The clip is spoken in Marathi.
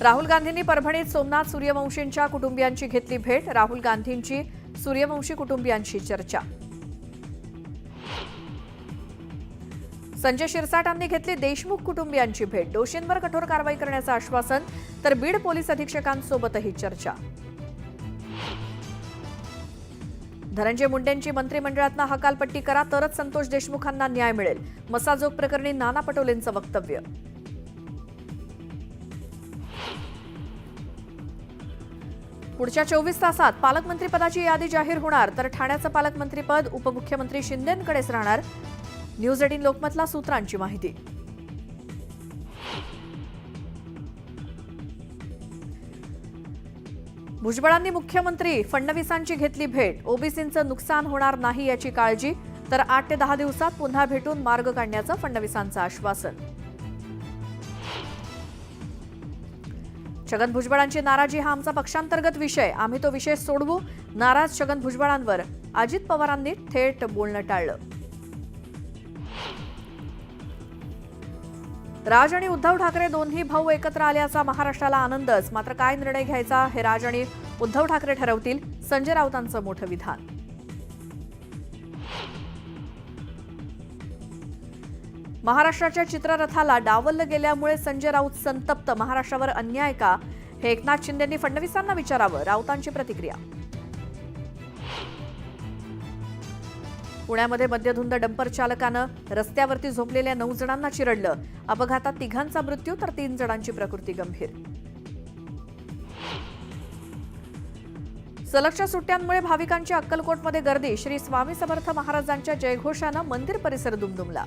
राहुल गांधींनी परभणीत सोमनाथ सूर्यवंशींच्या कुटुंबियांची घेतली भेट। राहुल गांधींची सूर्यवंशी कुटुंबियांशी चर्चा। संजय शिरसाटांनी घेतली देशमुख कुटुंबियांची भेट। दोषींवर कठोर कारवाई करण्याचं आश्वासन, तर बीड पोलीस अधीक्षकांसोबतही चर्चा। धनंजय मुंडेंची मंत्रिमंडळातनं हकालपट्टी करा तरच संतोष देशमुखांना न्याय मिळेल। मसाजोग प्रकरणी नाना पटोलेंचं वक्तव्य। पुढच्या 24 तासात पालकमंत्रीपदाची यादी जाहीर होणार, तर ठाण्याचं पालकमंत्रीपद उपमुख्यमंत्री शिंदेंकडेच राहणार। न्यूज 18 लोकमतला सूत्रांची माहिती। भुजबळांनी मुख्यमंत्री फडणवीसांची घेतली भेट। ओबीसींचं नुकसान होणार नाही याची काळजी, तर 8 ते 10 दिवसात पुन्हा भेटून मार्ग काढण्याचं फडणवीसांचं आश्वासन। छगन भुजबळांची नाराजी हा आमचा पक्षांतर्गत विषय, आम्ही तो विषय सोडवू। नाराज छगन भुजबळांवर अजित पवारांनी थेट बोलणं टाळलं। राज आणि उद्धव ठाकरे दोन्ही भाऊ एकत्र आल्याचा महाराष्ट्राला आनंदच, मात्र काय निर्णय घ्यायचा हे राज आणि उद्धव ठाकरे ठरवतील, संजय राऊतांचं मोठं विधान। महाराष्ट्राच्या चित्ररथाला डावललं गेल्यामुळे संजय राऊत संतप्त। महाराष्ट्रावर अन्याय का, हे एकनाथ शिंदेंनी फडणवीसांना विचारावं, राऊतांची प्रतिक्रिया। पुण्यामध्ये मद्यधुंद डंपर चालकानं रस्त्यावरती झोपलेल्या 9 जणांना चिरडलं। अपघातात 3घांचा मृत्यू, तर 3 जणांची प्रकृती गंभीर। सलगच्या सुट्ट्यांमुळे भाविकांची अक्कलकोटमध्ये गर्दी। श्री स्वामी समर्थ महाराजांच्या जयघोषानं मंदिर परिसर दुमदुमला।